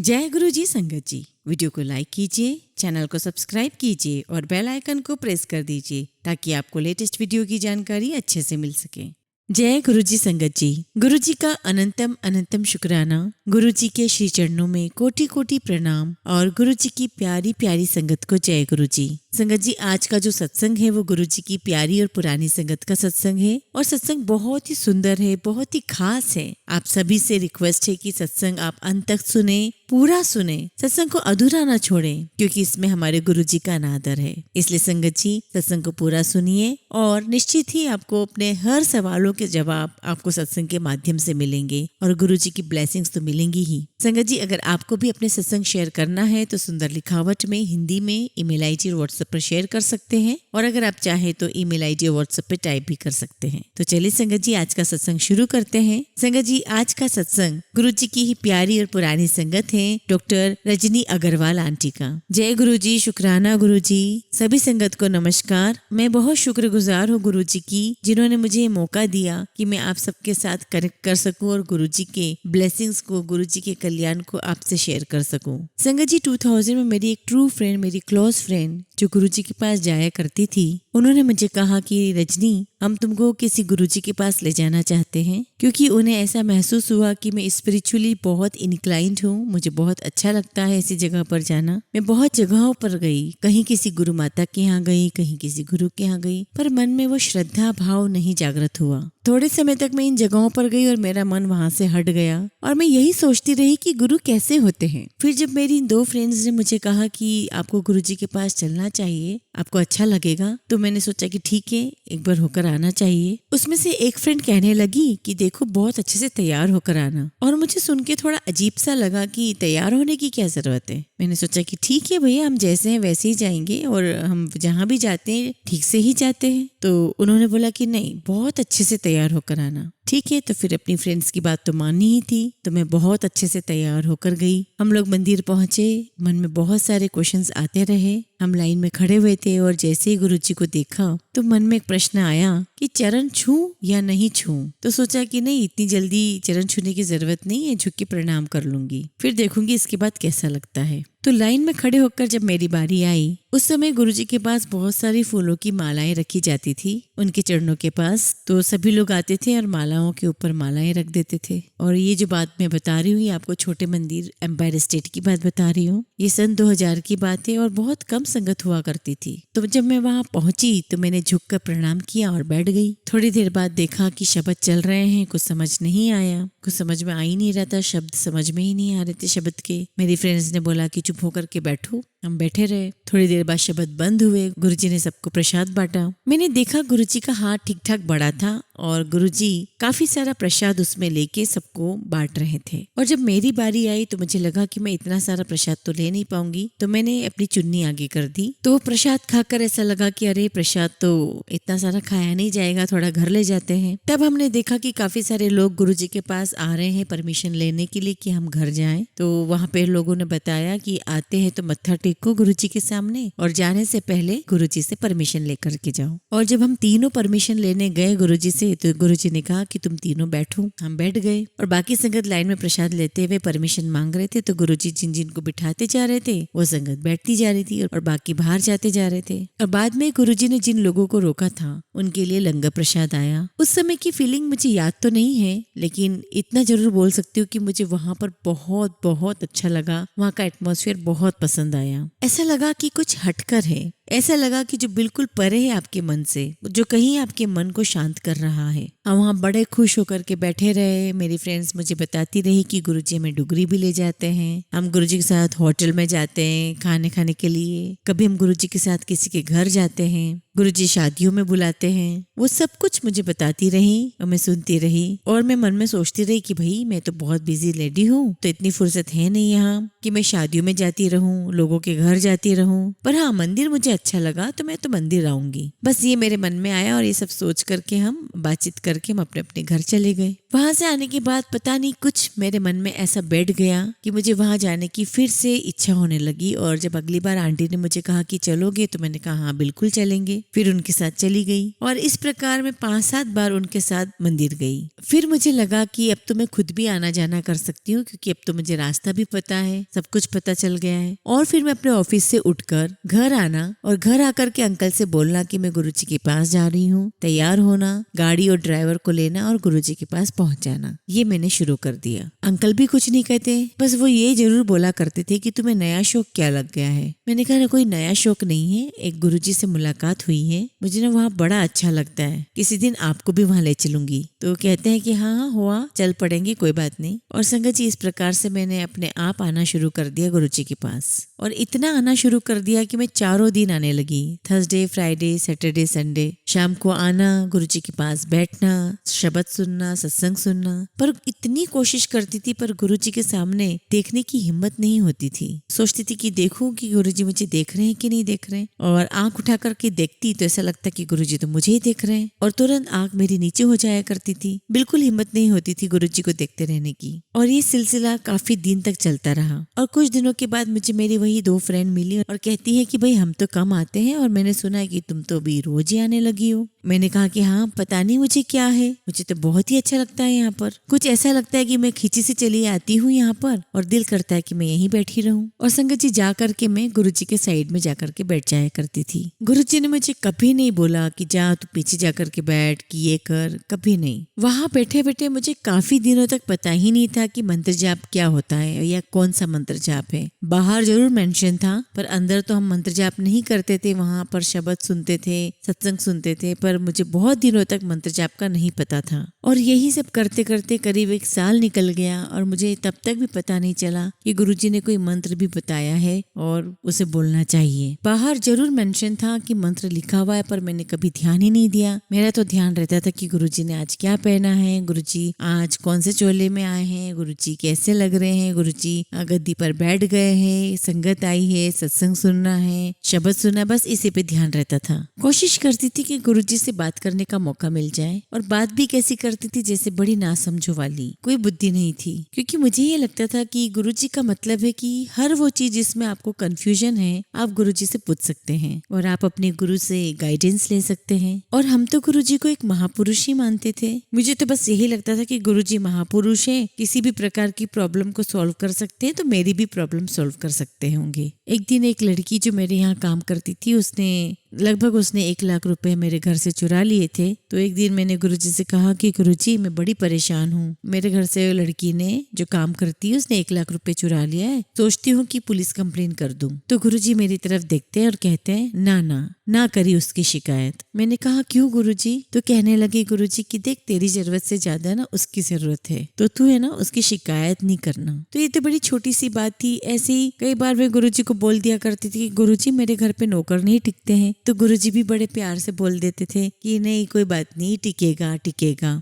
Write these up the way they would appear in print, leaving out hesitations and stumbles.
जय गुरु जी संगत जी। वीडियो को लाइक कीजिए, चैनल को सब्सक्राइब कीजिए और बेल आइकन को प्रेस कर दीजिए ताकि आपको लेटेस्ट वीडियो की जानकारी अच्छे से मिल सके। जय गुरु जी संगत जी। गुरु जी का अनंतम अनंतम शुक्राना। गुरु जी के श्री चरणों में कोटि कोटि प्रणाम और गुरु जी की प्यारी प्यारी संगत को जय गुरु जी। संगत जी, आज का जो सत्संग है वो गुरु जी की प्यारी और पुरानी संगत का सत्संग है और सत्संग बहुत ही सुंदर है, बहुत ही खास है। आप सभी से रिक्वेस्ट है कि सत्संग आप अंत तक सुने, पूरा सुने, सत्संग को अधूरा ना छोड़ें, क्योंकि इसमें हमारे गुरु जी का अनादर है। इसलिए संगत जी, सत्संग को पूरा सुनिए और निश्चित ही आपको अपने हर सवालों के जवाब आपको सत्संग के माध्यम से मिलेंगे और गुरु जी की ब्लेसिंग्स तो मिलेंगी ही। संगत जी, अगर आपको भी अपने सत्संग शेयर करना है तो सुंदर लिखावट में हिंदी में ईमेल आईडी और व्हाट्सएप पर शेयर कर सकते हैं और अगर आप चाहे तो ईमेल आईडी और व्हाट्सएप पे टाइप भी कर सकते हैं। तो चलिए संगत जी, आज का सत्संग शुरू करते हैं। संगत जी, आज का सत्संग गुरु जी की ही प्यारी और पुरानी संगत है, डॉक्टर रजनी अग्रवाल आंटी का। जय गुरु जी, शुक्राना गुरु जी। सभी संगत को नमस्कार। मैं बहुत शुक्रगुजार हूँ गुरु जी की, जिन्होंने मुझे ये मौका दिया कि मैं आप सबके साथ कनेक्ट कर सकूं और गुरु जी के ब्लेसिंग्स को, गुरु जी के कल्याण को आपसे शेयर कर सकूं। संगत जी, 2000 में मेरी एक ट्रू फ्रेंड, मेरी क्लोज फ्रेंड जो गुरु जी के पास जाया करती थी, उन्होंने मुझे कहा कि रजनी, हम तुमको किसी गुरु जी के पास ले जाना चाहते हैं, क्योंकि उन्हें ऐसा महसूस हुआ कि मैं स्पिरिचुअली बहुत इनक्लाइंड हूँ, मुझे बहुत अच्छा लगता है ऐसी जगह पर जाना। मैं बहुत जगहों पर गई, कहीं किसी गुरु माता के यहाँ गई, कहीं किसी गुरु के यहाँ गई, पर मन में वो श्रद्धा भाव नहीं जागृत हुआ। थोड़े समय तक मैं इन जगहों पर गई और मेरा मन वहां से हट गया और मैं यही सोचती रही कि गुरु कैसे होते हैं। फिर जब मेरी इन दो फ्रेंड्स ने मुझे कहा कि आपको गुरु जी के पास चलना चाहिए, आपको अच्छा लगेगा, तो मैंने सोचा कि ठीक है, एक बार होकर आना चाहिए। उसमें से एक फ्रेंड कहने लगी कि देखो, बहुत अच्छे से तैयार होकर आना, और मुझे सुन के थोड़ा अजीब सा लगा कि तैयार होने की क्या जरूरत है। मैंने सोचा कि ठीक है भैया, हम जैसे हैं वैसे ही जाएंगे और हम जहाँ भी जाते हैं ठीक से ही जाते हैं। तो उन्होंने बोला कि नहीं, बहुत अच्छे से तैयार होकर आना। ठीक है, तो फिर अपनी फ्रेंड्स की बात तो माननी ही थी, तो मैं बहुत अच्छे से तैयार होकर गई। हम लोग मंदिर पहुंचे, मन में बहुत सारे क्वेश्चंस आते रहे। हम लाइन में खड़े हुए थे और जैसे ही गुरु जी को देखा तो मन में एक प्रश्न आया कि चरण छूं या नहीं छूं। तो सोचा कि नहीं, इतनी जल्दी चरण छूने की जरूरत नहीं है, झुक के प्रणाम कर लूंगी, फिर देखूंगी इसके बाद कैसा लगता है। तो लाइन में खड़े होकर जब मेरी बारी आई, उस समय गुरु जी के पास बहुत सारी फूलों की मालाएं रखी जाती थी उनके चरणों के पास। तो सभी लोग आते थे और मालाओं के ऊपर मालाएं रख देते थे। और ये जो बात मैं बता रही हूँ, आपको छोटे मंदिर एम्पायर स्टेट की बात बता रही हूँ। ये सन 2000 की बात है और बहुत कम संगत हुआ करती थी। तो जब मैं वहाँ पहुंची तो मैंने झुक कर प्रणाम किया और बैठ गई। थोड़ी देर बाद देखा कि शब्द चल रहे हैं, कुछ समझ नहीं आया, कुछ समझ में आ ही नहीं रहा था, शब्द समझ में ही नहीं आ रहे थे शब्द के। मेरी फ्रेंड्स ने बोला कि चुप होकर के बैठो। हम बैठे रहे। थोड़ी देर बाद शब्द बंद हुए, गुरुजी ने सबको प्रसाद बांटा। मैंने देखा गुरुजी का हाथ ठीक ठाक बड़ा था और गुरुजी काफी सारा प्रसाद उसमें लेके सबको बांट रहे थे। और जब मेरी बारी आई तो मुझे लगा कि मैं इतना सारा प्रसाद तो ले नहीं पाऊंगी, तो मैंने अपनी चुन्नी आगे कर दी। तो प्रसाद खाकर ऐसा लगा कि अरे, प्रसाद तो इतना सारा खाया नहीं जाएगा, थोड़ा घर ले जाते हैं। तब हमने देखा कि काफी सारे लोग गुरुजी के पास आ रहे हैं परमिशन लेने के लिए कि हम घर जाएं। तो वहाँ पे लोगों ने बताया कि आते हैं तो मत्था टेको गुरुजी के सामने और जाने से पहले गुरुजी से परमिशन लेकर के जाओ। और जब हम तीनों परमिशन लेने गए गुरुजी से, तो गुरुजी ने कहा कि तुम तीनों बैठो। हम बैठ गए और बाकी संगत लाइन में प्रसाद लेते हुए परमिशन मांग रहे थे। तो गुरुजी जिन जिन को बिठाते जा रहे थे वो संगत बैठती जा रही थी और बाकी बाहर जाते जा रहे थे। और बाद में गुरुजी ने जिन लोगों को रोका था उनके लिए लंगर प्रसाद आया। उस समय की फीलिंग मुझे याद तो नहीं है, लेकिन इतना जरूर बोल सकती हूँ कि मुझे वहां पर बहुत बहुत अच्छा लगा। वहाँ का एटमॉस्फेयर बहुत पसंद आया। ऐसा लगा कि कुछ हटकर है, ऐसा लगा कि जो बिल्कुल परे है आपके मन से, जो कहीं आपके मन को शांत कर रहा है। हम वहाँ बड़े खुश होकर के बैठे रहे। मेरी फ्रेंड्स मुझे बताती रही कि गुरुजी हमें डुगरी भी ले जाते हैं, हम गुरुजी के साथ होटल में जाते हैं खाने के लिए, कभी हम गुरुजी के साथ किसी के घर जाते हैं, गुरुजी शादियों में बुलाते हैं। वो सब कुछ मुझे बताती रही और मैं सुनती रही और मैं मन में सोचती रही कि भाई, मैं तो बहुत बिजी लेडी हूँ, तो इतनी फुर्सत है नहीं यहाँ कि मैं शादियों में जाती रहूं, लोगों के घर जाती रहूं। पर हाँ, मंदिर मुझे अच्छा लगा तो मैं तो मंदिर आऊंगी। बस ये मेरे मन में आया और ये सब सोच करके हम बातचीत करके हम अपने अपने घर चले गए। वहां से आने के बाद पता नहीं कुछ मेरे मन में ऐसा बैठ गया कि मुझे वहां जाने की फिर से इच्छा होने लगी। और जब अगली बार आंटी ने मुझे कहा कि चलोगे, तो मैंने कहा हाँ बिल्कुल चलेंगे। फिर उनके साथ चली गई और इस प्रकार मैं 5-7 बार उनके साथ मंदिर गई। फिर मुझे लगा कि अब तो मैं खुद भी आना जाना कर सकती हूँ, क्योंकि अब तो मुझे रास्ता भी पता है, सब कुछ पता चल गया है। और फिर मैं अपने ऑफिस से उठकर घर आना और घर आकर के अंकल से बोलना कि मैं गुरुजी के पास जा रही हूँ, तैयार होना, गाड़ी और ड्राइवर को लेना और गुरुजी के पास पहुंच जाना। ये मैंने शुरू कर दिया। अंकल भी कुछ नहीं कहते, बस वो ये जरूर बोला करते थे कि तुम्हें नया शौक क्या लग गया है। मैंने कहा ना, कोई नया शौक नहीं है, एक गुरुजी से मुलाकात हुई है, मुझे ना वहाँ बड़ा अच्छा लगता है, किसी दिन आपको भी वहाँ ले चलूंगी। तो कहते हैं कि हाँ हुआ, चल पड़ेंगे, कोई बात नहीं। और संगत जी, इस प्रकार से मैंने अपने आप आना शुरू कर दिया गुरुजी के पास। और इतना आना शुरू कर दिया कि मैं चारों दिन आने लगी, थर्सडे, फ्राइडे, सैटरडे, संडे। शाम को आना, गुरुजी के पास बैठना, शब्द सुनना, सत्संग सुनना। पर इतनी कोशिश करती थी, पर गुरुजी के सामने देखने की हिम्मत नहीं होती थी। सोचती थी कि देखूं कि गुरुजी मुझे देख रहे हैं कि नहीं देख रहे हैं। और आंख उठा करके देखती तो ऐसा लगता कि गुरुजी तो मुझे ही देख रहे हैं, और तुरंत आंख मेरी नीचे हो जाया करती थी। बिल्कुल हिम्मत नहीं होती थी गुरुजी को देखते रहने की। और ये सिलसिला काफी दिन तक चलता रहा। और कुछ दिनों के बाद मुझे मेरी वही 2 फ्रेंड मिली और कहती है कि भाई हम तो कम आते हैं और मैंने सुना है कि तुम तो अभी रोज ही आने लगी हो। मैंने कहा कि हाँ, पता नहीं मुझे क्या है, मुझे तो बहुत ही अच्छा लगता है यहाँ पर। कुछ ऐसा लगता है कि मैं खींची से चली आती हूँ यहाँ पर और दिल करता है कि मैं यहीं बैठी रहूं। और संगत जी, जा करके मैं गुरुजी के साइड में जाकर के बैठ जाया करती थी। गुरुजी ने मुझे कभी नहीं बोला कि जा तू पीछे जा करके बैठ, कि ये कर, कभी नहीं। वहां बैठे बैठे मुझे काफी दिनों तक पता ही नहीं था कि मंत्र जाप क्या होता है या कौन सा मंत्र जाप है। बाहर जरूर मेंशन था, पर अंदर तो हम मंत्र जाप नहीं करते थे। वहां पर शब्द सुनते थे, सत्संग सुनते थे, पर मुझे बहुत दिनों तक मंत्र जाप का नहीं पता था। और यही सब करते करते करीब 1 साल निकल गया और मुझे तब तक भी पता नहीं चला कि गुरुजी ने कोई मंत्र भी बताया है और उसे बोलना चाहिए। बाहर जरूर मेंशन था कि मंत्र लिखा हुआ है, पर मैंने कभी ध्यान ही नहीं दिया। मेरा तो ध्यान रहता था कि गुरुजी ने आज क्या पहना है, गुरुजी आज कौन से चोले में आए हैं, गुरुजी कैसे लग रहे हैं, गुरुजी गद्दी पर बैठ गए हैं, संगत आई है, सत्संग सुनना है, शब्द सुनना, बस इसी पे ध्यान रहता था। कोशिश करती थी कि गुरुजी से बात करने का मौका मिल जाए, और बात भी कैसी करती थी जैसे बड़ी नासमझो वाली, कोई बुद्धि नहीं थी। क्योंकि मुझे ये लगता था कि गुरुजी का मतलब है कि हर वो चीज जिसमें आपको कंफ्यूजन है, आप गुरुजी से पूछ सकते हैं और आप अपने गुरु से गाइडेंस ले सकते हैं। और हम तो गुरुजी को एक महापुरुष ही मानते थे। मुझे तो बस यही लगता था कि गुरुजी महापुरुष है, किसी भी प्रकार की प्रॉब्लम को सॉल्व कर सकते हैं, तो मेरी भी प्रॉब्लम सॉल्व कर सकते होंगे। एक दिन एक लड़की जो मेरे यहाँ काम करती थी, उसने 1 लाख रुपए मेरे घर से चुरा लिए थे। तो एक दिन मैंने गुरुजी से कहा कि गुरुजी, मैं बड़ी परेशान हूँ, मेरे घर से लड़की ने जो काम करती है उसने 1 लाख रुपए चुरा लिया है, सोचती हूँ कि पुलिस कंप्लेन कर दूं। तो गुरुजी मेरी तरफ देखते हैं और कहते हैं ना करी उसकी शिकायत। मैंने कहा क्यों गुरुजी? तो कहने लगे गुरुजी कि देख, तेरी जरूरत से ज्यादा ना उसकी जरूरत है, तो तू है ना उसकी शिकायत नहीं करना। तो ये तो बड़ी छोटी सी बात थी। ऐसे ही कई बार मैं गुरुजी को बोल दिया करती थी कि गुरुजी मेरे घर पे नौकर नहीं टिकते हैं, तो गुरुजी भी बड़े प्यार से बोल देते थे कि नहीं कोई बात नहीं, टिकेगा।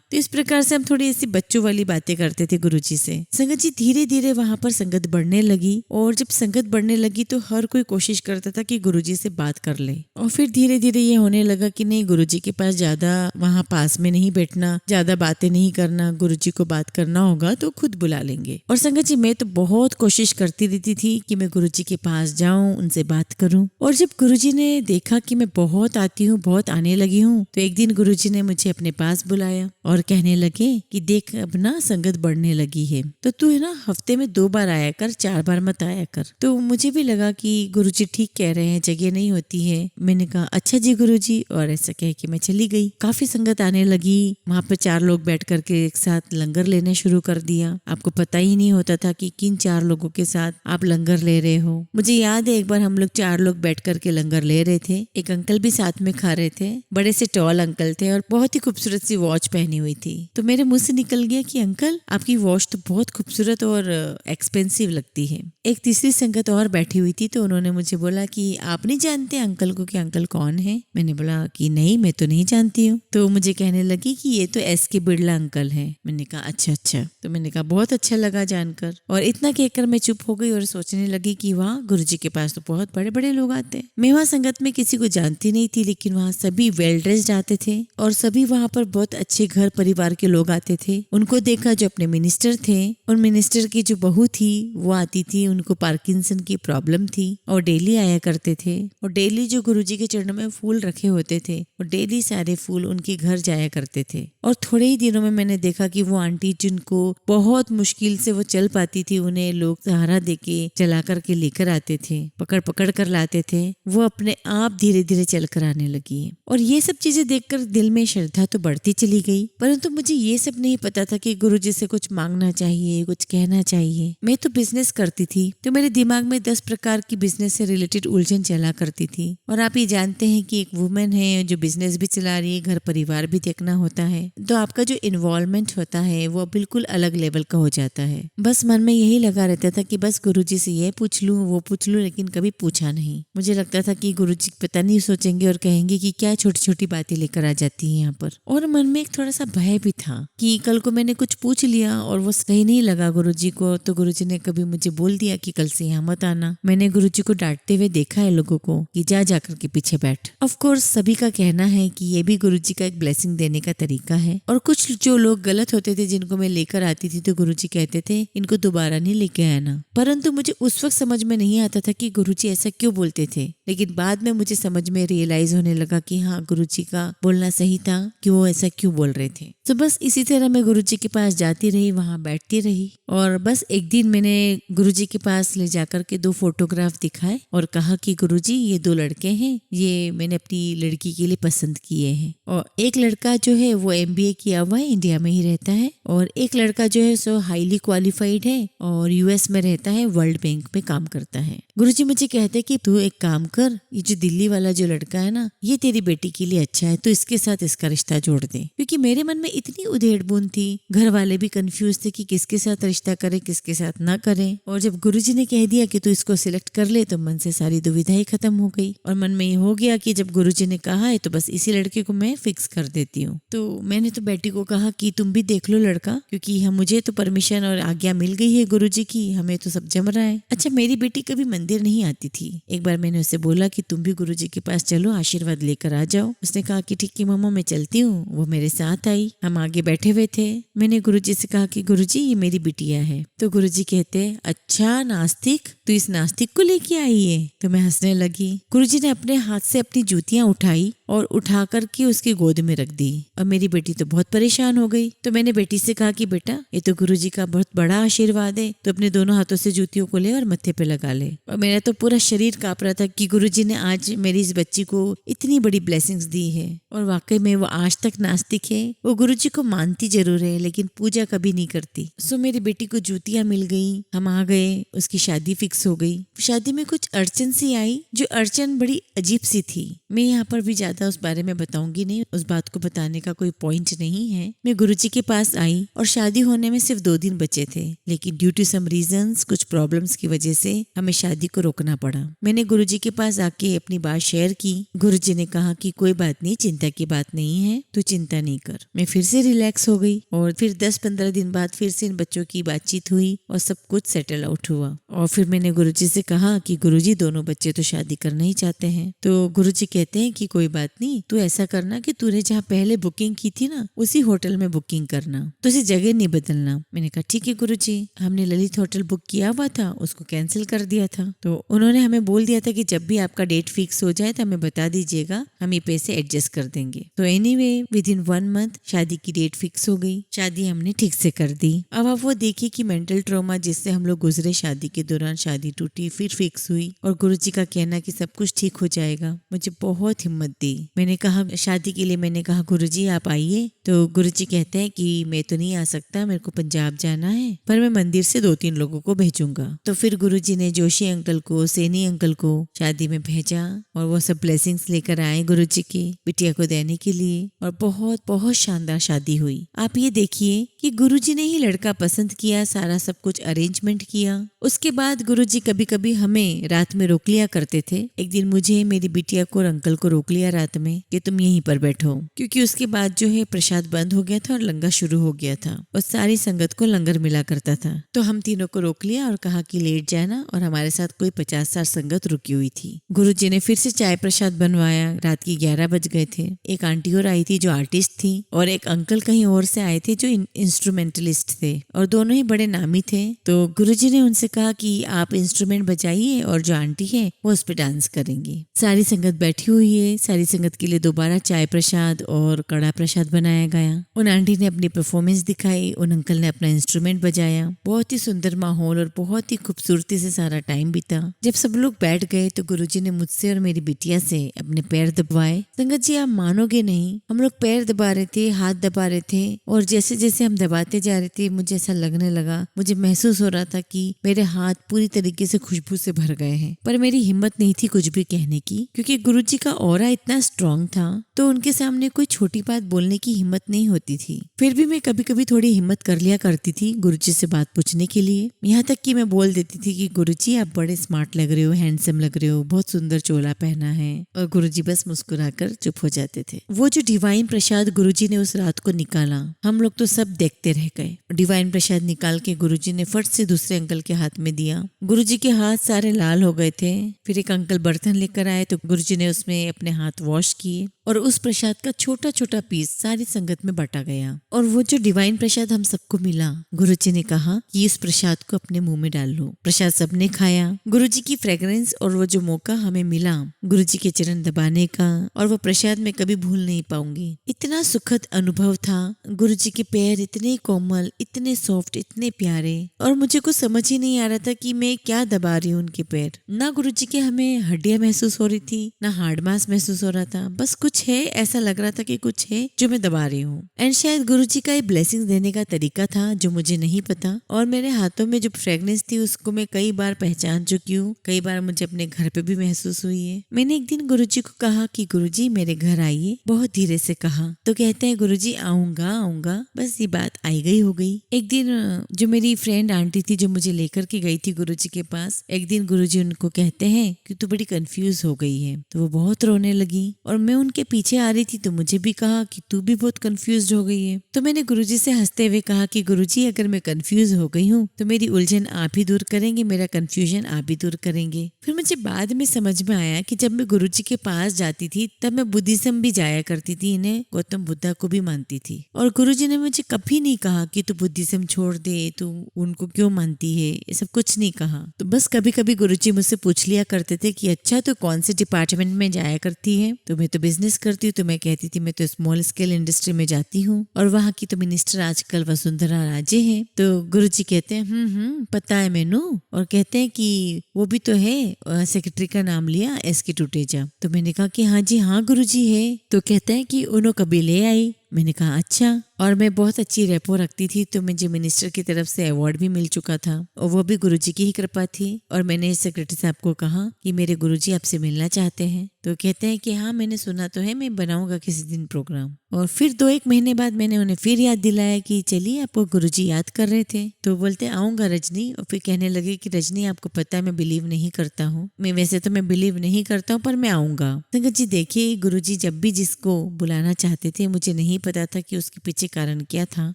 तो इस प्रकार से हम थोड़ी ऐसी बच्चों वाली बातें करते थे गुरुजी से। संगत जी, धीरे धीरे वहां पर संगत बढ़ने लगी, और जब संगत बढ़ने लगी तो हर कोई कोशिश करता था कि गुरुजी से बात कर ले। और फिर धीरे धीरे ये होने लगा कि नहीं, गुरुजी के पास ज्यादा वहां पास में नहीं बैठना, ज्यादा बातें नहीं करना, गुरुजी को बात करना होगा तो खुद बुला लेंगे। और संगत जी, मैं तो बहुत कोशिश करती रहती थी कि मैं गुरुजी के पास जाऊं, उनसे बात करूं। और जब गुरुजी ने देखा कि मैं बहुत आती हूँ, बहुत आने लगी हूँ, तो एक दिन गुरुजी ने मुझे अपने पास बुलाया और कहने लगे कि देख, अब ना संगत बढ़ने लगी है, तो तू है ना हफ्ते में 2 बार आया कर, 4 बार मत आया कर। तो मुझे भी लगा कि गुरुजी ठीक कह रहे हैं, जगह नहीं होती है। मैंने कहा अच्छा जी गुरुजी, और ऐसा कह के मैं चली गई। काफी संगत आने लगी, वहाँ पे 4 लोग बैठ करके एक साथ लंगर लेने शुरू कर दिया। आपको पता ही नहीं होता था कि किन 4 लोगों के साथ आप लंगर ले रहे हो। मुझे याद है एक बार हम लोग 4 लोग बैठ करके लंगर ले रहे थे। एक अंकल भी साथ में खा रहे थे, बड़े से टॉल अंकल थे और बहुत ही खूबसूरत सी वॉच पहनी हुई थी। तो मेरे मुंह से निकल गया कि अंकल, आपकी वॉच तो बहुत खूबसूरत और एक्सपेंसिव लगती है। एक तीसरी संगत और बैठी हुई थी, तो उन्होंने मुझे बोला कि आप नहीं जानते अंकल को कि अंकल कौन है। मैंने बोला कि नहीं, मैं तो नहीं जानती हूँ। तो मुझे कहने लगी कि ये तो SK बिरला अंकल है। मैंने कहा अच्छा अच्छा। तो मैंने कहा बहुत अच्छा लगा जानकर, और इतना कहकर मैं चुप हो गई और सोचने लगी कि वाह, गुरुजी के पास तो बहुत बड़े बड़े लोग आते हैं। मैं वहाँ संगत में किसी को जानती नहीं थी, लेकिन वहाँ सभी वेल ड्रेस्ड आते थे और सभी वहाँ पर बहुत अच्छे घर परिवार के लोग आते थे। उनको देखा जो अपने मिनिस्टर थे, उन मिनिस्टर की जो बहू थी वो आती थी, उनको पार्किंसन की प्रॉब्लम थी और डेली आया करते थे, और डेली जो गुरुजी के चरणों में फूल रखे होते थे और डेली सारे फूल उनके घर जाया करते थे। और थोड़े ही दिनों में मैंने देखा कि वो आंटी जिनको बहुत मुश्किल से वो चल पाती थी, उन्हें लोग सहारा देके चला करके लेकर आते थे, पकड़ पकड़ कर लाते थे, वो अपने आप धीरे धीरे चल कर आने लगी है। और ये सब चीजें देखकर दिल में श्रद्धा तो बढ़ती चली गई, परंतु मुझे ये सब नहीं पता था कि गुरुजी से कुछ मांगना चाहिए, कुछ कहना चाहिए। मैं तो बिजनेस करती थी, तो मेरे दिमाग में 10 प्रकार की बिजनेस से रिलेटेड उलझन चला करती थी। और आप ये जानते हैं कि एक वुमेन है जो बिजनेस भी चला रही है, घर परिवार भी देखना होता है, तो आपका जो इन्वॉल्वमेंट होता है वो बिल्कुल अलग लेवल का हो जाता है। बस मन में यही लगा रहता था कि बस गुरुजी से ये पूछ लूं, वो पूछ लूं, लेकिन कभी पूछा नहीं। मुझे लगता था कि गुरुजी पता नहीं सोचेंगे और कहेंगे कि क्या छोटी छोटी बातें लेकर आ जाती है यहाँ पर। और मन में एक थोड़ा सा भय भी था कि कल को मैंने कुछ पूछ लिया और वो सही नहीं लगा गुरुजी को, तो गुरुजी ने कभी मुझे बोल दिया कि कल से यहाँ मत आना। मैंने गुरुजी को डांटते हुए देखा है लोगों को कि जा जाकर के पीछे बैठ। ऑफ कोर्स सभी का कहना है कि ये भी गुरुजी का एक ब्लेसिंग देने का तरीका है। और कुछ जो लोग गलत होते थे जिनको मैं लेकर आती थी, तो गुरुजी कहते थे इनको दोबारा नहीं लेके आना। परंतु मुझे उस वक्त समझ में नहीं आता था कि गुरुजी ऐसा क्यों बोलते थे, लेकिन बाद में मुझे समझ में रियलाइज होने लगा कि हाँ, गुरुजी का बोलना सही था कि वो ऐसा क्यों बोल रहे थे। तो बस इसी तरह मैं गुरुजी के पास जाती रही, वहां बैठती रही, और बस एक दिन मैंने गुरुजी के पास ले जाकर के 2 फोटोग्राफ दिखाए और कहा कि गुरुजी ये 2 लड़के हैं, ये मैंने अपनी लड़की के लिए पसंद किए हैं। और एक लड़का जो है वो MBA किया हुआ है, इंडिया में ही रहता है, और एक लड़का जो है सो हाईली क्वालिफाइड है और US में रहता है, वर्ल्ड बैंक में काम करता है। गुरुजी मुझे कहते कि तू एक काम कर, ये जो दिल्ली वाला जो लड़का है ना, ये तेरी बेटी के लिए अच्छा है, तो इसके साथ इसका रिश्ता जोड़ दे। क्योंकि मेरे मन में इतनी उधेड़-बुन थी, घर वाले भी कंफ्यूज थे कि किसके साथ रिश्ता करे, किसके साथ ना करे। और जब गुरुजी ने कह दिया कि तू इसको सिलेक्ट कर ले, तो मन से सारी दुविधाएं खत्म हो गई, और मन में ये हो गया कि जब गुरुजी ने कहा है तो बस इसी लड़के को मैं फिक्स कर देती हूँ। तो मैंने तो बेटी को कहा कि तुम भी देख लो लड़का, क्योंकि हम मुझे तो परमिशन और आज्ञा मिल गई है गुरुजी की, हमें तो सब जम रहा है। अच्छा, मेरी बेटी कभी मंदिर नहीं आती थी। एक बार मैंने उससे बोला कि तुम भी गुरुजी के पास चलो, आशीर्वाद लेकर आ जाओ। उसने कहा कि ठीक है मम्मा, मैं चलती हूँ। वो मेरे साथ आई, हम आगे बैठे हुए थे। मैंने गुरुजी से कहा कि गुरुजी ये मेरी बिटिया है। तो गुरुजी कहते अच्छा नास्तिक, तू इस नास्तिक को लेके आई है? तो मैं हंसने लगी। गुरुजी ने अपने हाथ से अपनी जूतियां उठाई और उठा करके उसकी गोद में रख दी, और मेरी बेटी तो बहुत परेशान हो गई। तो मैंने बेटी से कहा कि बेटा ये तो गुरुजी का बहुत बड़ा आशीर्वाद है, तो अपने दोनों हाथों से जूतियों को ले और मत्थे पे लगा ले। और मेरा तो पूरा शरीर कांप रहा था कि गुरुजी ने आज मेरी इस बच्ची को इतनी बड़ी ब्लेसिंग्स दी है। और वाकई में वो आज तक नास्तिक है, वो गुरुजी को मानती जरूर है लेकिन पूजा कभी नहीं करती। सो मेरी बेटी को जूतियां मिल गई, हम आ गए, उसकी शादी फिक्स हो गई। शादी में कुछ अड़चन सी आई, जो अड़चन बड़ी अजीब सी थी। मैं यहाँ पर भी ज्यादा उस बारे में बताऊंगी नहीं, उस बात को बताने का कोई पॉइंट नहीं है। मैं गुरुजी के पास आई और शादी होने में सिर्फ 2 दिन बचे थे, लेकिन ड्यू टू सम रीजंस, कुछ प्रॉब्लम्स की वजह से हमें शादी को रोकना पड़ा। मैंने गुरुजी के पास आके अपनी बात शेयर की। गुरुजी ने कहा कि कोई बात नहीं, चिंता की बात नहीं है, तू चिंता नहीं कर। मैं फिर से रिलैक्स हो गई, और फिर 10-15 दिन बाद फिर से इन बच्चों की बातचीत हुई और सब कुछ सेटल आउट हुआ। और फिर मैंने गुरुजी से कहा कि गुरुजी दोनों बच्चे तो शादी करना ही चाहते हैं। तो गुरुजी कहते हैं कि कोई बात नहीं, तू ऐसा करना कि तूने जहाँ पहले बुकिंग की थी ना, उसी होटल में बुकिंग करना, तो उसी जगह नहीं बदलना। मैंने कहा ठीक है गुरुजी, हमने ललित होटल बुक किया हुआ था, उसको कैंसिल कर दिया था। तो उन्होंने हमें बोल दिया था कि जब भी आपका डेट फिक्स हो जाए तो हमें बता दीजिएगा, हम ये पैसे एडजस्ट कर देंगे। तो एनीवे विद इन 1 मंथ शादी की डेट फिक्स हो गई, शादी हमने ठीक से कर दी। अब आप वो देखिए कि मेंटल ट्रॉमा जिससे हम लोग गुजरे शादी के दौरान, शादी टूटी फिर फिक्स हुई, और गुरुजी का कहना कि सब कुछ ठीक हो जाएगा, मुझे बहुत हिम्मत दी। मैंने कहा शादी के लिए, मैंने कहा गुरुजी आप आइए। तो गुरुजी कहते हैं कि मैं तो नहीं आ सकता, मेरे को पंजाब जाना है, पर मैं मंदिर से 2-3 लोगों को भेजूंगा। तो फिर गुरुजी ने जोशी अंकल को, सैनी अंकल को शादी में भेजा और वो सब ब्लेसिंग्स लेकर आए गुरुजी की बिटिया को देने के लिए, और बहुत बहुत शानदार शादी हुई। आप ये देखिए कि गुरुजी ने ही लड़का पसंद किया, सारा सब कुछ अरेंजमेंट किया। उसके बाद गुरुजी कभी कभी हमें रात में रोक लिया करते थे। एक दिन मुझे, मेरी बिटिया को और अंकल को रोक लिया रात में कि तुम यहीं पर बैठो, क्योंकि उसके बाद जो है प्रसाद बंद हो गया था और लंगर शुरू हो गया था और सारी संगत को लंगर मिला करता था। तो हम तीनों को रोक लिया और कहा कि लेट जाना, और हमारे साथ कोई 50-60 संगत रुकी हुई थी। गुरुजी ने फिर से चाय प्रसाद बनवाया। रात के 11 बज गए थे। एक आंटी और आई थी जो आर्टिस्ट थी, और एक अंकल कहीं और से आए थे जो इंस्ट्रूमेंटलिस्ट थे, और दोनों ही बड़े नामी थे। तो गुरुजी ने उनसे कहा कि आप इंस्ट्रूमेंट बजाइए और जो आंटी है वो उस पर डांस करेंगी। सारी संगत बैठी हुई है। सारी संगत के लिए दोबारा चाय प्रसाद और कड़ा प्रसाद बनाया गया। उन आंटी ने अपनी परफॉर्मेंस दिखाई, उन अंकल ने अपना इंस्ट्रूमेंट बजाया। बहुत ही सुंदर माहौल और बहुत ही खूबसूरती से सारा टाइम बीता। जब सब लोग बैठ गए तो गुरुजी ने मुझसे और मेरी बिटिया से अपने पैर दबाए। संगत जी आप मानोगे नहीं, हम लोग पैर दबा रहे थे, हाथ दबा रहे थे, और जैसे जैसे हम दबाते जा रहे थे मुझे ऐसा लगने लगा, मुझे महसूस हो रहा था कि मेरे हाथ पूरी तरीके से खुशबू से भर गए हैं। पर मेरी हिम्मत नहीं थी कुछ भी कहने की, क्योंकि गुरुजी का ऑरा इतना स्ट्रांग था, तो उनके सामने कोई छोटी बात बोलने की हिम्मत नहीं होती थी। फिर भी मैं कभी कभी थोड़ी हिम्मत कर लिया करती थी गुरुजी से बात पूछने के लिए। यहाँ तक कि मैं बोल देती थी कि गुरुजी आप बड़े स्मार्ट लग रहे हो, हैंडसम लग रहे हो, बहुत सुंदर चोला पहना है, और गुरुजी बस मुस्कुराकर चुप हो जाते थे। वो जो डिवाइन प्रसाद गुरुजी ने उस रात को निकाला, हम लोग तो सब देखते रह गए। डिवाइन प्रसाद निकाल के गुरुजी ने फट से दूसरे अंकल के हाथ में दिया। गुरुजी के हाथ सारे लाल हो गए थे। फिर एक अंकल बर्तन लेकर आए तो गुरुजी ने उसमें अपने हाथ वॉश किए, और उस प्रसाद का छोटा छोटा पीस सारी संगत में बांटा गया। और वो जो डिवाइन प्रसाद हम सबको मिला, गुरुजी ने कहा कि इस प्रसाद को अपने मुंह में डाल लो। प्रसाद सबने खाया। गुरुजी की फ्रेग्रेंस और वो जो मौका हमें मिला गुरुजी के चरण दबाने का, और वो प्रसाद मैं कभी भूल नहीं पाऊंगी। इतना सुखद अनुभव था। गुरुजी के पैर इतने कोमल, इतने सॉफ्ट, इतने प्यारे, और मुझे कुछ समझ ही नहीं आ रहा था कि मैं क्या दबा रही हूँ उनके पैर। ना गुरुजी के हमें हड्डियां महसूस हो रही थी, ना हार्ड मास महसूस हो रहा था, बस कुछ है, ऐसा लग रहा था कि कुछ है जो मैं दबा रही हूँ। एंड शायद गुरुजी का ये ब्लेसिंग देने का तरीका था जो मुझे नहीं पता। और मेरे हाथों में जो फ्रेग्रेंस थी उसको मैं कई बार पहचान चुकी हूँ, कई बार मुझे अपने घर पे भी महसूस हुई है। मैंने एक दिन गुरुजी को कहा कि गुरुजी मेरे घर आइए, बहुत धीरे से कहा। तो कहते हैं गुरुजी आऊंगा आऊंगा, बस ये बात आई गई हो गई। एक दिन जो मेरी फ्रेंड आंटी थी जो मुझे लेकर के गई थी गुरुजी के पास, एक दिन गुरुजी उनको कहते हैं कि तू बड़ी कंफ्यूज हो गई है। तो वो बहुत रोने लगी, और मैं उनके पीछे आ रही थी तो मुझे भी कहा कि तू भी बहुत कंफ्यूज हो गई है। तो मैंने गुरुजी से हंसते हुए कहा कि गुरुजी अगर मैं कंफ्यूज हो गई हूँ तो मेरी उलझन आप ही दूर करेंगे, मेरा कंफ्यूजन आप ही दूर करेंगे। फिर मुझे बाद में समझ में आया कि जब मैं गुरुजी के पास जाती थी तब मैं बुद्धिज्म भी जाया करती थी, इन्हें गौतम बुद्धा को भी मानती थी। और गुरुजी ने मुझे कभी नहीं कहा कि तू बुद्धिज्म छोड़ दे, तू उनको क्यों मानती है, ये सब कुछ नहीं कहा। तो बस कभी कभी गुरुजी मुझसे पूछ लिया करते थे कि अच्छा तो कौन से डिपार्टमेंट में जाया करती है। तो मैं तो बिजनेस करती हूँ, तो मैं कहती थी मैं तो स्मॉल स्केल इंडस्ट्री में जाती हूँ, और वहाँ की तो मिनिस्टर आजकल वसुंधरा राजे है। तो गुरुजी कहते हैं पता है मैनू, और कहते हैं कि वो भी तो है, सेक्रेटरी का नाम लिया SK टूटेजा। तो मैंने कहा कि हाँ जी हाँ गुरुजी है। तो कहते हैं कि उन्हों कभी ले आई। मैंने कहा अच्छा। और मैं बहुत अच्छी रेपो रखती थी, तो मुझे मिनिस्टर की तरफ से अवार्ड भी मिल चुका था, और वो भी गुरुजी की ही कृपा थी। और मैंने सेक्रेटरी साहब को कहा कि मेरे गुरुजी आपसे मिलना चाहते हैं। तो कहते हैं कि हाँ मैंने सुना तो है, मैं बनाऊंगा किसी दिन प्रोग्राम। और फिर 2-1 महीने बाद मैंने उन्हें फिर याद दिलाया कि चलिए आपको गुरुजी याद कर रहे थे। तो बोलते आऊंगा रजनी। और फिर कहने लगे कि रजनी आपको पता है मैं बिलीव नहीं करता हूँ, मैं वैसे तो मैं बिलीव नहीं करता हूँ पर मैं आऊंगा। संगत जी देखिए, गुरुजी जब भी जिसको बुलाना चाहते थे, मुझे नहीं पता था कि उसके पीछे कारण क्या था,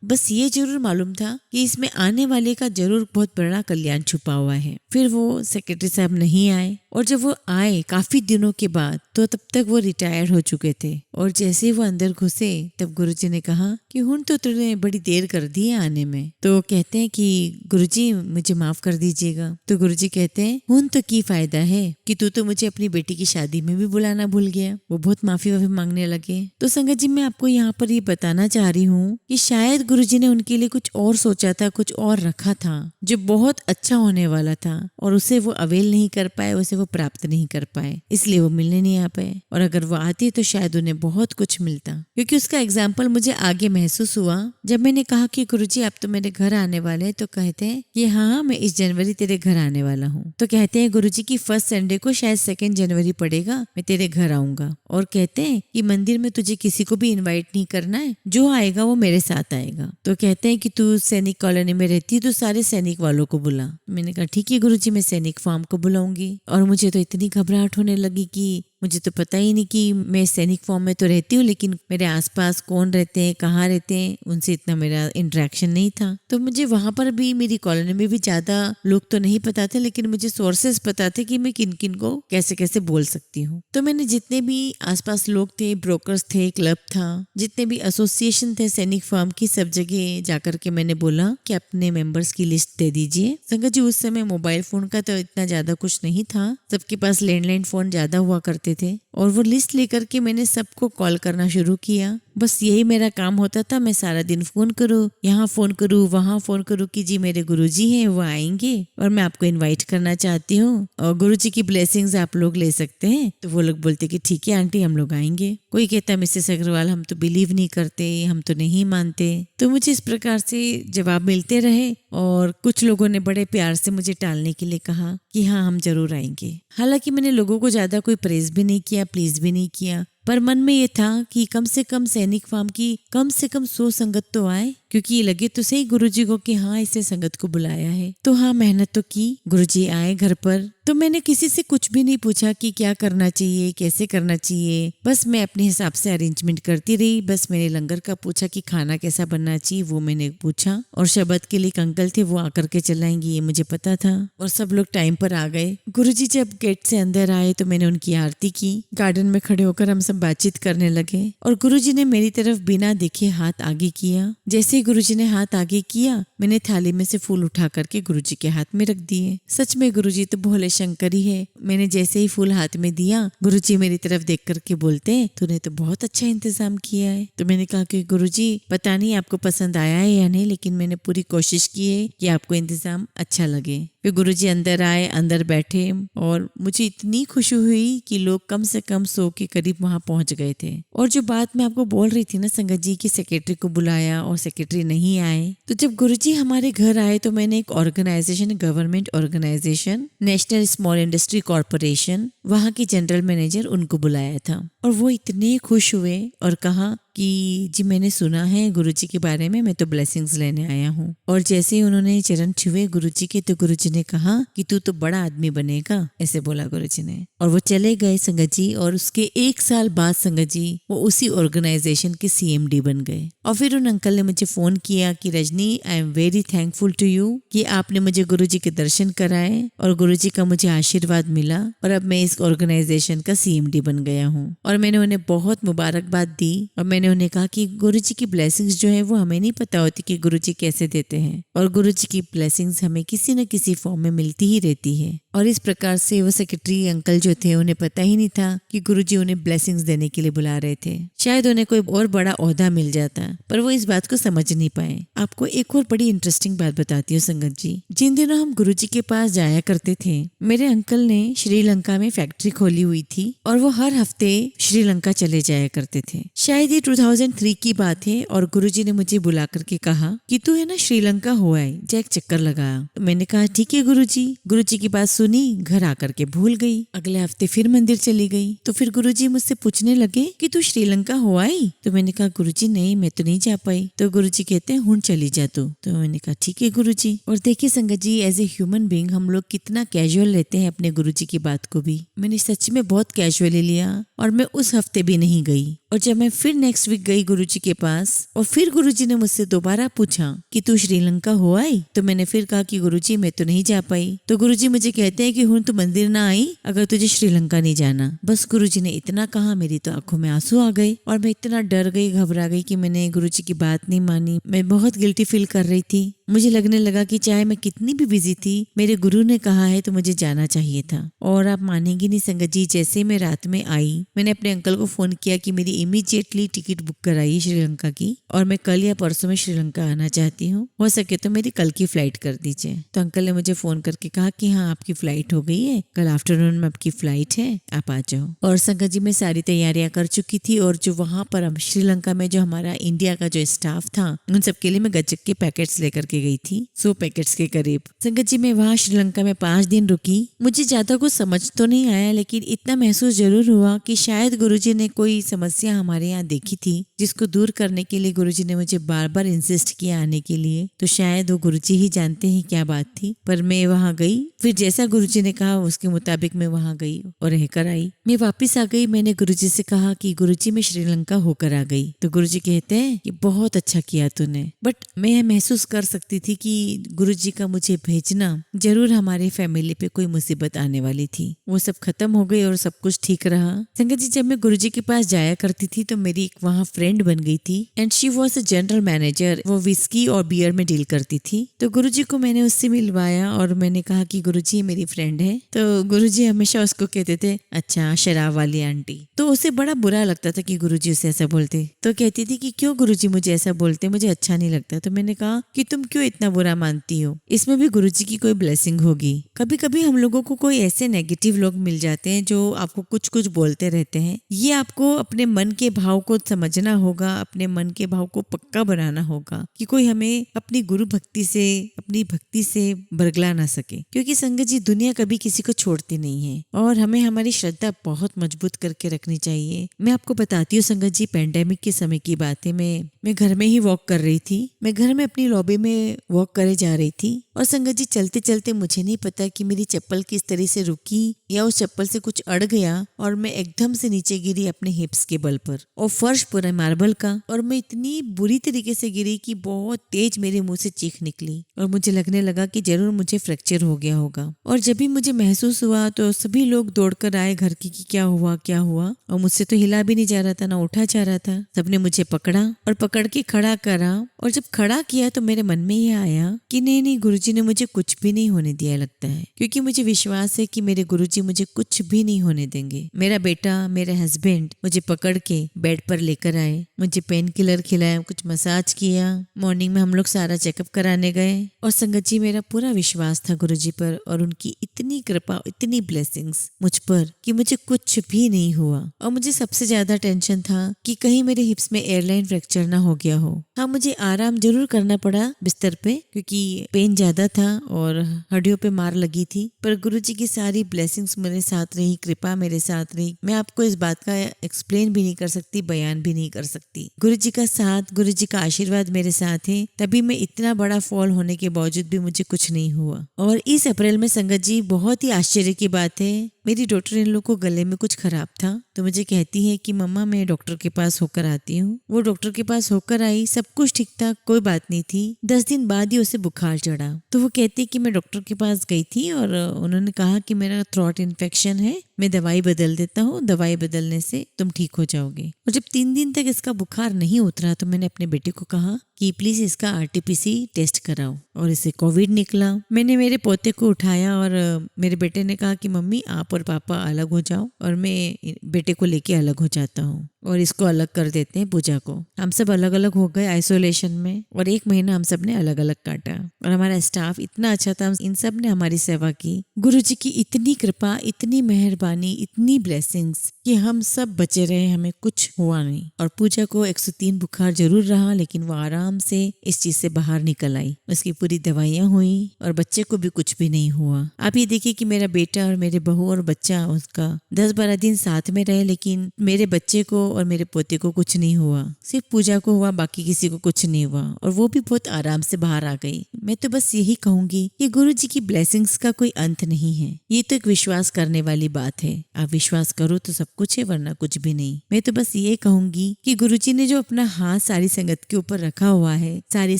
बस ये जरूर मालूम था कि इसमें आने वाले का जरूर बहुत बड़ा कल्याण छुपा हुआ है। फिर वो सेक्रेटरी साहब नहीं आए, और जब वो आए काफी दिनों के बाद, तो तब तक वो रिटायर हो चुके थे। और जैसे वो अंदर घुसे से तब गुरुजी ने कहा कि हुन तो तूने बड़ी देर कर दी है आने में। तो कहते हैं कि गुरुजी मुझे माफ कर दीजिएगा। तो गुरुजी कहते हैं हुन तो की फायदा है कि तू तो मुझे अपनी बेटी की शादी में भी बुलाना भूल गया। वो बहुत माफी वाफी मांगने लगे। तो संगत जी मैं आपको यहाँ पर ये बताना चाह रही हूँ कि शायद गुरुजी ने उनके लिए कुछ और सोचा था, कुछ और रखा था जो बहुत अच्छा होने वाला था और उसे वो अवेल नहीं कर पाए, उसे वो प्राप्त नहीं कर पाए, इसलिए वो मिलने नहीं आ पाए। और अगर वो आती तो शायद उन्हें बहुत कुछ मिलता। क्योंकि उसका एग्जाम्पल मुझे आगे महसूस हुआ जब मैंने कहा कि गुरुजी आप तो मेरे घर आने वाले हैं। तो कहते हैं कि हाँ मैं इस जनवरी तेरे घर आने वाला हूँ। तो कहते हैं गुरुजी की फर्स्ट संडे को शायद 2 जनवरी पड़ेगा, मैं तेरे घर आऊंगा। और कहते हैं कि मंदिर में तुझे किसी को भी इन्वाइट नहीं करना है, जो आएगा वो मेरे साथ आएगा। तो कहते हैं कि तू सैनिक कॉलोनी में रहती है तो सारे सैनिक वालों को बुला। मैंने कहा ठीक है गुरुजी मैं सैनिक फार्म को बुलाऊंगी। और मुझे तो इतनी घबराहट होने लगी कि मुझे तो पता ही नहीं कि मैं सैनिक फॉर्म में तो रहती हूँ, लेकिन मेरे आसपास कौन रहते हैं, कहाँ रहते हैं, उनसे इतना मेरा इंटरेक्शन नहीं था। तो मुझे वहां पर भी, मेरी कॉलोनी में भी ज्यादा लोग तो नहीं पता थे, लेकिन मुझे सोर्सेस पता थे कि मैं किन किन को कैसे कैसे बोल सकती हूँ। तो मैंने जितने भी आसपास लोग थे, ब्रोकर्स थे, क्लब था, जितने भी एसोसिएशन थे सैनिक फॉर्म की, सब जगह जाकर के मैंने बोला कि अपने मेंबर्स की लिस्ट दे दीजिए। संगत जी उस समय मोबाइल फोन का तो इतना ज्यादा कुछ नहीं था, सबके पास लैंडलाइन फोन ज्यादा हुआ करते थे। और वो लिस्ट लेकर के मैंने सबको कॉल करना शुरू किया। बस यही मेरा काम होता था, मैं सारा दिन फोन करूँ, यहाँ फोन करूँ, वहाँ फोन करूँ कि जी मेरे गुरुजी हैं वो आएंगे और मैं आपको इनवाइट करना चाहती हूँ और गुरुजी की ब्लेसिंग्स आप लोग ले सकते हैं। तो वो लोग बोलते कि ठीक है आंटी हम लोग आएंगे। कोई कहता मिसेस अग्रवाल हम तो बिलीव नहीं करते, हम तो नहीं मानते। तो मुझे इस प्रकार से जवाब मिलते रहे और कुछ लोगों ने बड़े प्यार से मुझे टालने के लिए कहा कि हाँ हम जरूर आएंगे। हालांकि मैंने लोगों को ज्यादा कोई प्रेज भी नहीं किया, प्लीज भी नहीं किया, पर मन में ये था कि कम से कम सैनिक फार्म की कम से कम 100 संगत तो आए, क्योंकि ये लगे तो सही गुरुजी को कि हाँ इसे संगत को बुलाया है। तो हाँ मेहनत तो की, गुरुजी आए घर पर। तो मैंने किसी से कुछ भी नहीं पूछा कि क्या करना चाहिए, कैसे करना चाहिए, बस मैं अपने हिसाब से अरेंजमेंट करती रही। बस मैंने लंगर का पूछा कि खाना कैसा बनना चाहिए, वो मैंने पूछा। और शबद के लिए एक अंकल थे, वो आकर के चलाएंगे ये मुझे पता था। और सब लोग टाइम पर आ गए। गुरुजी जब गेट से अंदर आए तो मैंने उनकी आरती की। गार्डन में खड़े होकर हम सब बातचीत करने लगे और गुरुजी ने मेरी तरफ बिना देखे हाथ आगे किया। जैसे ही गुरुजी ने हाथ आगे किया, मैंने थाली में से फूल उठा करके गुरुजी के हाथ में रख दिए। सच में गुरुजी तो भोले शंकर ही है। मैंने जैसे ही फूल हाथ में दिया, गुरुजी मेरी तरफ देख करके बोलते हैं तूने तो बहुत अच्छा इंतजाम किया है। तो मैंने कहा कि गुरुजी पता नहीं आपको पसंद आया है या नहीं, लेकिन मैंने पूरी कोशिश की है कि आपको इंतजाम अच्छा लगे। फिर गुरुजी अंदर आए, अंदर बैठे और मुझे इतनी खुशी हुई कि लोग कम से कम 100 के करीब वहां पहुंच गए थे। और जो बात मैं आपको बोल रही थी ना संगत जी की सेक्रेटरी को बुलाया और सेक्रेटरी नहीं आए, तो जब गुरुजी हमारे घर आए तो मैंने एक organisation, government organisation national small industry corporation, वहाँ की जनरल मैनेजर उनको बुलाया था। और वो इतने खुश हुए और कहा कि जी मैंने सुना है गुरुजी के बारे में, मैं तो ब्लेसिंग्स लेने आया हूँ। और जैसे ही उन्होंने चरण छुए गुरुजी के, तो गुरुजी ने कहा कि तू तो बड़ा आदमी बनेगा, ऐसे बोला गुरुजी ने। और वो चले गए संगत जी। और उसके 1 साल बाद संगत जी वो उसी ऑर्गेनाइजेशन के CMD बन गए। और फिर उन अंकल ने मुझे फोन किया कि Rajni I am very thankful to you कि आपने मुझे गुरुजी के दर्शन कराए और गुरुजी का मुझे आशीर्वाद मिला और अब मैं इस ऑर्गेनाइजेशन का CMD बन गया हूँ। और मैंने उन्हें बहुत मुबारकबाद दी और मैंने उन्हें कहा कि गुरुजी की ब्लेसिंग्स जो है वो हमें नहीं पता होती कि गुरुजी कैसे देते हैं, और गुरुजी की ब्लेसिंग्स हमें किसी न किसी फॉर्म में मिलती ही रहती है। और इस प्रकार से वो सेक्रेटरी अंकल जो थे उन्हें पता ही नहीं था कि गुरुजी उन्हें ब्लेसिंग्स देने के लिए बुला रहे थे। शायद उन्हें कोई और बड़ा ओहदा मिल जाता, पर वो इस बात को समझ नहीं पाए। आपको एक और बड़ी इंटरेस्टिंग बात बताती हूँ संगत जी। जिन दिनों हम गुरुजी के पास जाया करते थे, मेरे अंकल ने श्रीलंका में फैक्ट्री खोली हुई थी और वो हर हफ्ते श्रीलंका चले जाया करते थे। शायद ये 2003 की बात है और गुरुजी ने मुझे बुला करके कहा कि तू है ना श्रीलंका हो आए, जा एक चक्कर लगा। तो मैंने कहा ठीक है गुरुजी। गुरुजी की बात सुनी, घर आकर के भूल गई। अगले हफ्ते फिर मंदिर चली गई। तो फिर गुरुजी मुझसे पूछने लगे कि तू श्रीलंका हो आई। तो मैंने कहा गुरुजी नहीं, मैं तो नहीं जा पाई। तो गुरुजी कहते हैं हुन चली जा तू। तो मैंने कहा ठीक है गुरुजी। और देखिए संगत जी, एज ए ह्यूमन बीइंग हम लोग कितना कैजुअल लेते हैं अपने गुरुजी की बात को भी। मैंने सच में बहुत कैजुअली लिया और मैं उस हफ्ते भी नहीं गई। और जब मैं फिर नेक्स्ट वीक गई गुरुजी के पास और फिर गुरुजी ने मुझसे दोबारा पूछा कि तू श्रीलंका हो आई, तो मैंने फिर कहा कि गुरुजी मैं तो नहीं जा पाई। तो गुरुजी मुझे कहते हैं कि हुन तू मंदिर ना आई अगर तुझे श्रीलंका नहीं जाना। बस गुरुजी ने इतना कहा, मेरी तो आंखों में आंसू आ गए और मैं इतना डर गई, घबरा गई कि मैंने गुरुजी की बात नहीं मानी। मैं बहुत गिल्टी फील कर रही थी। मुझे लगने लगा कि चाहे मैं कितनी भी बिजी थी, मेरे गुरु ने कहा है तो मुझे जाना चाहिए था। और आप मानेंगी नहीं संगत जी, जैसे मैं रात में आई मैंने अपने अंकल को फोन किया कि मेरी इमीडिएटली टिकट बुक कराइए श्रीलंका की, और मैं कल या परसों में श्रीलंका आना चाहती हूँ, हो सके तो मेरी कल की फ्लाइट कर दीजिए। तो अंकल ने मुझे फोन करके कहा कि हाँ आपकी फ्लाइट हो गई है, कल आफ्टरनून में आपकी फ्लाइट है, आप आ जाओ। और संगत जी मैं सारी तैयारियां कर चुकी थी और जो वहां पर हम श्रीलंका में जो हमारा इंडिया का जो स्टाफ था उन सबके लिए मैं गज्जक के पैकेट्स लेकर के गई थी, 100 पैकेट्स के करीब। संगत जी मैं वहाँ श्रीलंका में 5 दिन रुकी। मुझे ज्यादा कुछ समझ तो नहीं आया, लेकिन इतना महसूस जरूर हुआ कि शायद गुरुजी ने कोई समस्या हमारे यहाँ देखी थी जिसको दूर करने के लिए गुरुजी ने मुझे बार बार इंसिस्ट किया आने के लिए। तो शायद वो गुरुजी ही जानते हैं क्या बात थी। पर मैं वहाँ गई, फिर जैसा गुरुजी ने कहा उसके मुताबिक मैं वहाँ गई और रहकर आई। मैं वापिस आ गई। मैंने गुरुजी से कहा कि गुरुजी मैं श्रीलंका होकर आ गई। तो गुरुजी कहते हैं कि बहुत अच्छा किया तूने। बट मैं महसूस कर सकती थी कि गुरुजी का मुझे भेजना जरूर हमारे फैमिली पे कोई मुसीबत आने वाली थी। वो सब खत्म हो गई और सब कुछ ठीक रहा। संगत जी जब मैं गुरुजी के पास जाया करती थी तो मेरी एक वहाँ फ्रेंड बन गई थी and she was a general manager. वो विस्की और बियर में डील करती थी। तो गुरुजी को मैंने उससे मिलवाया और मैंने कहा कि गुरुजी मेरी फ्रेंड है। तो गुरुजी हमेशा उसको कहते थे अच्छा शराब वाली आंटी। तो उसे बड़ा बुरा लगता था कि गुरुजी उसे ऐसा बोलते। तो कहती थी कि क्यों गुरुजी मुझे ऐसा बोलते, मुझे अच्छा नहीं लगता। तो मैंने कहा कि तुम क्यों इतना बुरा मानती हो, इसमें भी गुरुजी की कोई ब्लेसिंग होगी। कभी कभी हम लोगों को कोई ऐसे नेगेटिव लोग मिल जाते हैं जो आपको कुछ कुछ बोलते रहते हैं। ये आपको अपने मन के भाव को समझना होगा, अपने मन के भाव को पक्का बनाना होगा कि कोई हमें अपनी गुरु भक्ति से, अपनी भक्ति से बरगला ना सके। क्योंकि संगत जी दुनिया कभी किसी को छोड़ती नहीं है और हमें हमारी श्रद्धा बहुत मजबूत करके रखनी चाहिए। मैं आपको बताती हूँ संगत जी, पेंडेमिक के समय की बात है। मैं घर में ही वॉक कर रही थी। मैं घर में अपनी लॉबी में वॉक करे जा रही थी और संगत जी चलते चलते मुझे नहीं पता कि मेरी चप्पल किस तरह से रुकी या उस चप्पल से कुछ अड़ गया और मैं एकदम से नीचे गिरी अपने हिप्स के बल पर, और फर्श पूरा मार्बल का। और मैं इतनी बुरी तरीके से गिरी कि बहुत तेज मेरे मुंह से चीख निकली और मुझे लगने लगा कि जरूर मुझे फ्रैक्चर हो गया होगा। और जब भी मुझे महसूस हुआ तो सभी लोग दौड़कर आए घर की कि क्या हुआ क्या हुआ। और मुझसे तो हिला भी नहीं जा रहा था, ना उठा जा रहा था। सबने मुझे पकड़ा और पकड़ के खड़ा करा। और जब खड़ा किया तो मेरे मन में ये आया कि नहीं गुरुजी ने मुझे कुछ भी नहीं होने दिया लगता है, क्योंकि मुझे विश्वास है कि मेरे गुरुजी मुझे कुछ भी नहीं होने देंगे। मेरा बेटा, मेरे हस्बैंड मुझे पकड़ के बेड पर लेकर आए, मुझे पेन किलर खिलाया, कुछ मसाज किया। मॉर्निंग में हम लोग सारा चेकअप कराने गए। और संगत जी मेरा पूरा विश्वास था गुरुजी पर और उनकी इतनी कृपा, इतनी ब्लेसिंग्स मुझ पर कि मुझे कुछ भी नहीं हुआ। और मुझे सबसे ज्यादा टेंशन था कि कहीं मेरे हिप्स में एयरलाइन फ्रैक्चर ना हो गया हो। हाँ मुझे आराम जरूर करना पड़ा बिस्तर पे क्योंकि पेन ज्यादा था और हड्डियों पे मार लगी थी, पर गुरुजी की सारी ब्लेसिंग्स मेरे साथ रही, कृपा मेरे साथ रही। मैं आपको इस बात का एक्सप्लेन भी नहीं कर सकती, बयान भी नहीं कर सकती। गुरुजी का साथ, गुरुजी का आशीर्वाद मेरे साथ है, तभी मैं इतना बड़ा फॉल होने के बावजूद भी मुझे कुछ नहीं हुआ। और इस अप्रैल में संगत जी बहुत ही आश्चर्य की बात है, मेरी डॉक्टर इन लोग को गले में कुछ खराब था तो मुझे कहती है कि मम्मा मैं डॉक्टर के पास होकर आती हूँ। वो डॉक्टर के पास होकर आई, सब कुछ ठीक था, कोई बात नहीं थी। 10 दिन बाद ही उसे बुखार चढ़ा। तो वो कहती कि मैं डॉक्टर के पास गई थी और उन्होंने कहा कि मेरा थ्रोट इन्फेक्शन है, मैं दवाई बदल देता हूँ, दवाई बदलने से तुम ठीक हो जाओगे। और जब 3 दिन तक इसका बुखार नहीं उतरा तो मैंने अपने बेटे को कहा कि प्लीज इसका RT-PC टेस्ट कराओ, और इसे कोविड निकला। मैंने मेरे पोते को उठाया और मेरे बेटे ने कहा कि मम्मी आप और पापा अलग हो जाओ, और मैं बेटे को लेके अलग हो जाता हूँ और इसको अलग कर देते हैं पूजा को। हम सब अलग अलग हो गए आइसोलेशन में और 1 महीना हम सब ने अलग अलग काटा। और हमारा स्टाफ इतना अच्छा था, इन सब ने हमारी सेवा की। गुरुजी की इतनी कृपा, इतनी मेहरबानी, इतनी ब्लेसिंग्स कि हम सब बचे रहे, हमें कुछ हुआ नहीं। और पूजा को 103 बुखार जरूर रहा, लेकिन वो आराम से इस चीज से बाहर निकल आई। उसकी पूरी दवाइयां हुई और बच्चे को भी कुछ भी नहीं हुआ। आप ये देखिए कि मेरा बेटा और मेरे बहू और बच्चा उसका 10-12 दिन साथ में रहे, लेकिन मेरे बच्चे को और मेरे पोते को कुछ नहीं हुआ, सिर्फ पूजा को हुआ, बाकी किसी को कुछ नहीं हुआ और वो भी बहुत आराम से बाहर आ गई। मैं तो बस यही कहूंगी कि गुरुजी की ब्लेसिंग्स का कोई अंत नहीं है। ये तो एक विश्वास करने वाली बात है। आप विश्वास करो तो सब कुछ है, वरना कुछ भी नहीं। मैं तो बस ये कहूंगी कि गुरुजी ने जो अपना हाथ सारी संगत के ऊपर रखा हुआ है, सारी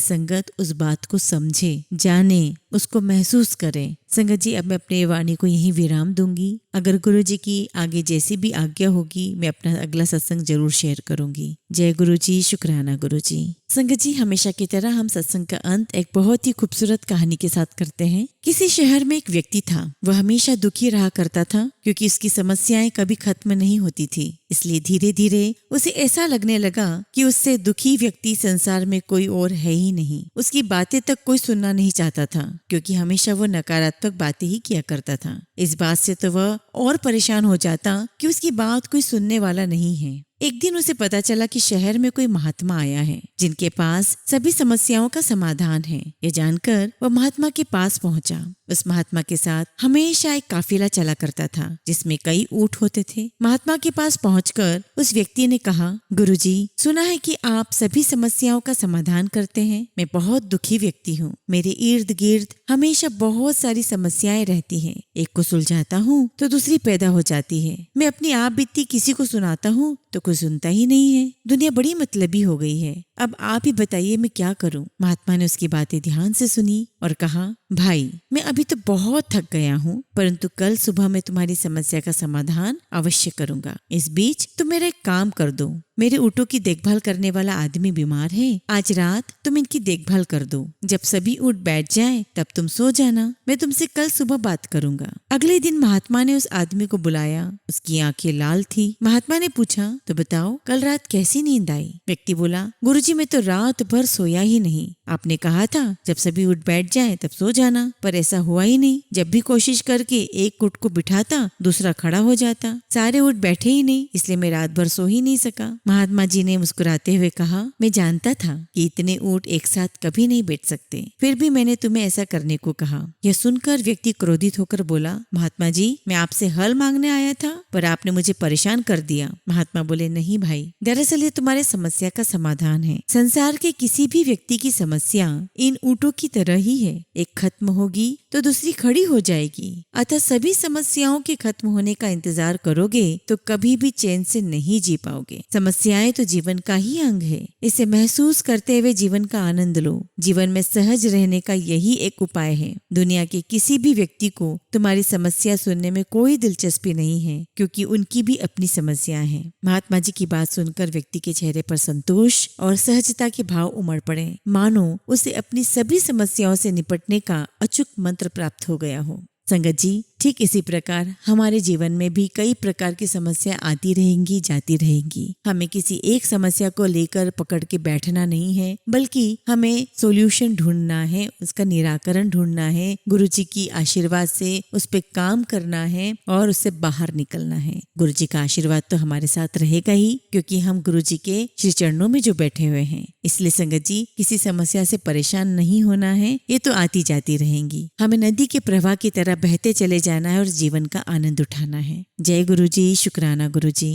संगत उस बात को समझे, जाने, उसको महसूस करें। संगत जी, अब मैं अपने वाणी को यहीं विराम दूंगी। अगर गुरुजी की आगे जैसी भी आज्ञा होगी, मैं अपना अगला सत्संग जरूर शेयर करूंगी। जय गुरुजी, शुक्राना गुरुजी। संगत जी, हमेशा की तरह हम सत्संग का अंत एक बहुत ही खूबसूरत कहानी के साथ करते हैं। किसी शहर में एक व्यक्ति था। वह हमेशा दुखी रहा करता था क्योंकि उसकी समस्याएं कभी खत्म नहीं होती थी। इसलिए धीरे धीरे उसे ऐसा लगने लगा कि उससे दुखी व्यक्ति संसार में कोई और है ही नहीं। उसकी बातें तक कोई सुनना नहीं चाहता था क्योंकि हमेशा वो नकारात्मक बातें ही किया करता था। इस बात से तो वह और परेशान हो जाता कि उसकी बात कोई सुनने वाला नहीं है। एक दिन उसे पता चला कि शहर में कोई महात्मा आया है जिनके पास सभी समस्याओं का समाधान है। ये जानकर वह महात्मा के पास पहुंचा। उस महात्मा के साथ हमेशा एक काफिला चला करता था जिसमें कई ऊंट होते थे। महात्मा के पास पहुंचकर उस व्यक्ति ने कहा, गुरुजी, सुना है कि आप सभी समस्याओं का समाधान करते हैं। मैं बहुत दुखी व्यक्ति हूँ। मेरे इर्द गिर्द हमेशा बहुत सारी समस्याएं रहती हैं। एक को सुलझाता हूँ तो दूसरी पैदा हो जाती है। मैं अपनी आप बीती किसी को सुनाता हूँ तो कोई सुनता ही नहीं है। दुनिया बड़ी मतलबी हो गई है। अब आप ही बताइए मैं क्या करूं? महात्मा ने उसकी बातें ध्यान से सुनी और कहा, भाई, मैं अभी तो बहुत थक गया हूँ, परंतु कल सुबह मैं तुम्हारी समस्या का समाधान अवश्य करूंगा। इस बीच तुम मेरा एक काम कर दो। मेरे ऊँटों की देखभाल करने वाला आदमी बीमार है। आज रात तुम इनकी देखभाल कर दो। जब सभी ऊँट बैठ जाएं, तब तुम सो जाना। मैं तुमसे कल सुबह बात करूंगा। अगले दिन महात्मा ने उस आदमी को बुलाया। उसकी आंखें लाल थी। महात्मा ने पूछा, तो बताओ कल रात कैसी नींद आई? व्यक्ति बोला, गुरुजी, मैं तो रात भर सोया ही नहीं। आपने कहा था जब सभी ऊँट बैठ जाएं तब सो जाना, पर ऐसा हुआ ही नहीं। जब भी कोशिश करके एक ऊँट को बिठाता, दूसरा खड़ा हो जाता। सारे ऊँट बैठे ही नहीं, इसलिए मैं रात भर सो ही नहीं सका। महात्मा जी ने मुस्कुराते हुए कहा, मैं जानता था कि इतने ऊँट एक साथ कभी नहीं बैठ सकते, फिर भी मैंने तुम्हें ऐसा करने को कहा। यह सुनकर व्यक्ति क्रोधित होकर बोला, महात्मा जी, मैं आपसे हल मांगने आया था, पर आपने मुझे परेशान कर दिया। महात्मा बोले, नहीं भाई, दरअसल ये तुम्हारे समस्या का समाधान है। संसार के किसी भी व्यक्ति की समस्या इन ऊँटों की तरह ही है। एक खत्म होगी तो दूसरी खड़ी हो जाएगी। अतः सभी समस्याओं के खत्म होने का इंतजार करोगे तो कभी भी चैन से नहीं जी पाओगे। समस्याएं तो जीवन का ही अंग है। इसे महसूस करते हुए जीवन का आनंद लो। जीवन में सहज रहने का यही एक उपाय है। दुनिया के किसी भी व्यक्ति को तुम्हारी समस्या सुनने में कोई दिलचस्पी नहीं है, क्योंकि उनकी भी अपनी समस्याएं हैं। महात्मा जी की बात सुनकर व्यक्ति के चेहरे पर संतोष और सहजता के भाव उमड़ पड़े, मानो उसे अपनी सभी समस्याओं से निपटने का अचूक मंत्र प्राप्त हो गया हो। संगत जी, ठीक इसी प्रकार हमारे जीवन में भी कई प्रकार की समस्या आती रहेंगी, जाती रहेंगी। हमें किसी एक समस्या को लेकर पकड़ के बैठना नहीं है, बल्कि हमें सॉल्यूशन ढूंढना है, उसका निराकरण ढूंढना है। गुरुजी की आशीर्वाद से उस पे काम करना है और उससे बाहर निकलना है। गुरुजी का आशीर्वाद तो हमारे साथ रहेगा ही, क्योंकि हम गुरुजी के श्री चरणों में जो बैठे हुए हैं। इसलिए संगत जी, किसी समस्या से परेशान नहीं होना है। ये तो आती जाती रहेंगी। हमें नदी के प्रवाह की तरह बहते चले जाना है और जीवन का आनंद उठाना है। जय गुरुजी, शुक्राना गुरुजी।